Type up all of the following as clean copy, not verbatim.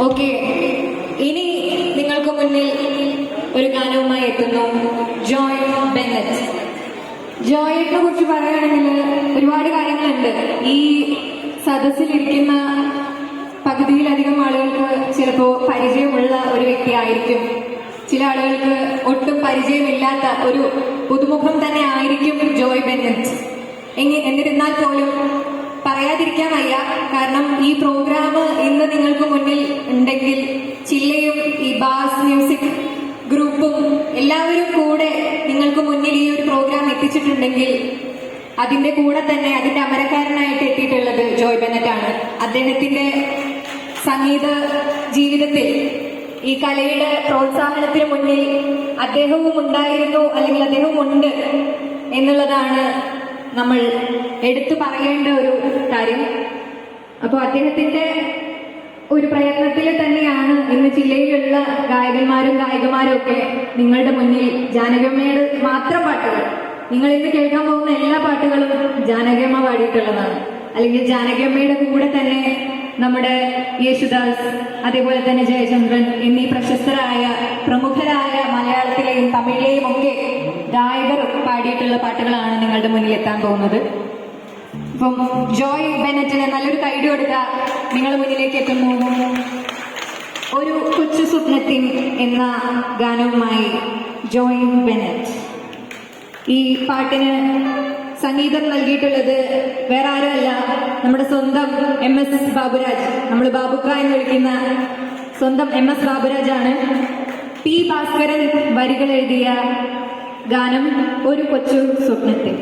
Okay, ഇനി നിങ്ങൾക്ക് മുന്നിൽ ഒരു ഗാനവുമായി എത്തുന്നു ജോയ് ബെന്നറ്റ്. ജോയിനെ കുറിച്ച് പറയുകയാണെങ്കിൽ ഒരുപാട് കാര്യങ്ങളുണ്ട്. ഈ സദസ്സിലിരിക്കുന്ന പകുതിയിലധികം ആളുകൾക്ക് ചിലപ്പോൾ പരിചയമുള്ള ഒരു വ്യക്തിയായിരിക്കും, ചില ആളുകൾക്ക് ഒട്ടും പരിചയമില്ലാത്ത ഒരു പുതുമുഖം തന്നെ ആയിരിക്കും ജോയ് ബെന്നറ്റ്. എന്നിരുന്നാൽ പോലും പറയാതിരിക്കാൻ വയ്യ. കാരണം ഈ പ്രോഗ്രാം ഇന്ന് നിങ്ങൾക്ക് മുന്നിൽ ഉണ്ടെങ്കിൽ ചില്ലയും ഈ ബാസ് മ്യൂസിക് ഗ്രൂപ്പും എല്ലാവരും കൂടെ നിങ്ങൾക്ക് മുന്നിൽ ഈ ഒരു പ്രോഗ്രാം എത്തിച്ചിട്ടുണ്ടെങ്കിൽ അതിന്റെ കൂടെ തന്നെ അതിന്റെ അമരക്കാരനായിട്ട് എത്തിയിട്ടുള്ളത് ജോയ് ബെന്നറ്റ് ആണ്. അദ്ദേഹത്തിന്റെ സംഗീത ജീവിതത്തിൽ ഈ കലയുടെ പ്രോത്സാഹനത്തിന് മുന്നിൽ അദ്ദേഹവും ഉണ്ടായിരുന്നു, അല്ലെങ്കിൽ അദ്ദേഹവും ഉണ്ട് എന്നുള്ളതാണ് നമ്മൾ എടുത്തു പറയേണ്ട ഒരു കാര്യം. അപ്പോൾ അദ്ദേഹത്തിന്റെ ഒരു പ്രയത്നത്തിൽ തന്നെയാണ് ഇന്ന് ജില്ലയിലുള്ള ഗായകന്മാരും ഗായികമാരും ഒക്കെ നിങ്ങളുടെ മുന്നിൽ ജാനകിയമ്മയുടെ മാത്രം പാട്ടുകൾ, നിങ്ങൾ ഇന്ന് കേൾക്കാൻ പോകുന്ന എല്ലാ പാട്ടുകളും ജാനകിയമ്മ പാടിയിട്ടുള്ളതാണ്. അല്ലെങ്കിൽ ജാനകിയമ്മയുടെ കൂടെ തന്നെ നമ്മുടെ യേശുദാസ്, അതേപോലെ തന്നെ ജയചന്ദ്രൻ എന്നീ പ്രശസ്തരായ പ്രമുഖരായ മലയാളത്തിലെയും തമിഴിലെയും ഒക്കെ ഗായകർ പാടിയിട്ടുള്ള പാട്ടുകളാണ് നിങ്ങളുടെ മുന്നിൽ എത്താൻ പോകുന്നത്. ഇപ്പം ജോയ് ബെന്നറ്റിന് നല്ലൊരു കൈഡി കൊടുക്കുക. നിങ്ങളുടെ മുന്നിലേക്ക് എത്തുന്നു ഒരു കൊച്ചു സ്വപ്നത്തിൻ എന്ന ഗാനവുമായി ജോയ് ബെന്നറ്റ്. ഈ പാട്ടിന് സംഗീതം നൽകിയിട്ടുള്ളത് വേറെ ആരുമല്ല, നമ്മുടെ സ്വന്തം MS ബാബുരാജ്. നമ്മൾ ബാബുക്ക എന്ന് വിളിക്കുന്ന സ്വന്തം MS ബാബുരാജാണ്. P ഭാസ്കരൻ വരികൾ എഴുതിയ ഗാനം ഒരു കൊച്ചു സ്വപ്നത്തിൽ.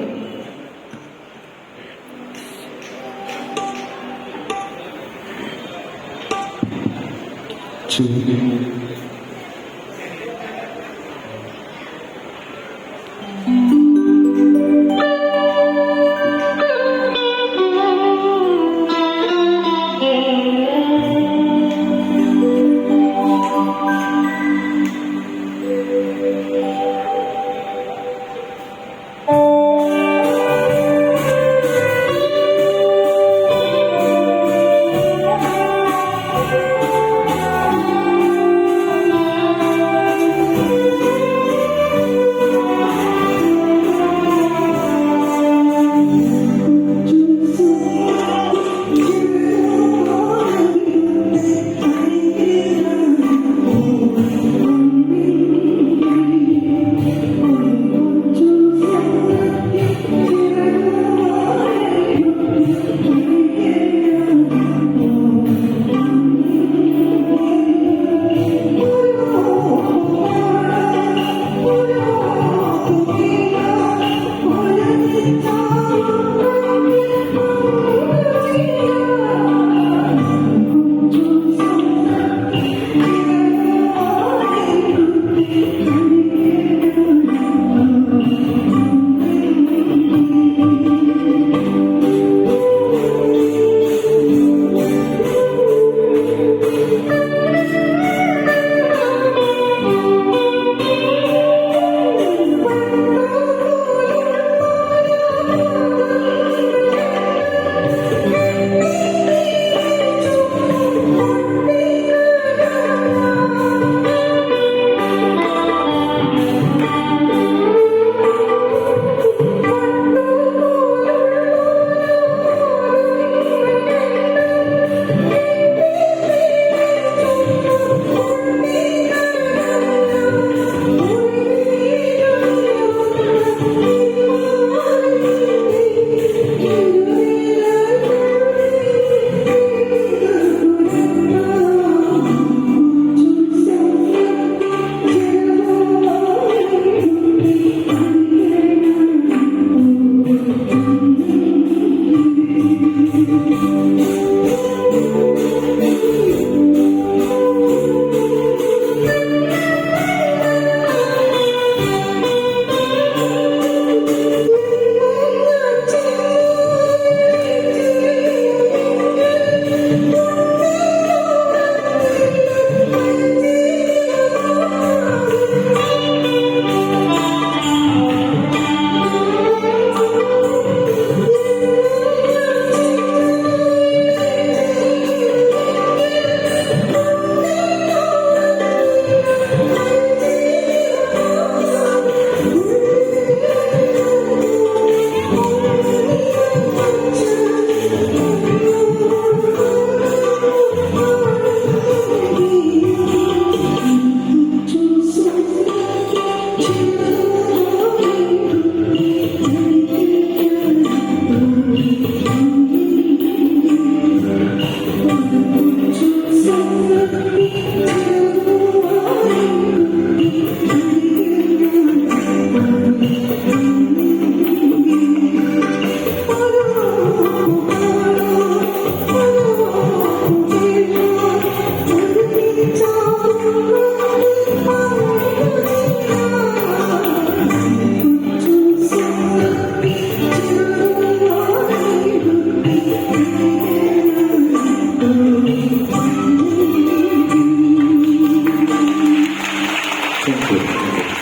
Thank you.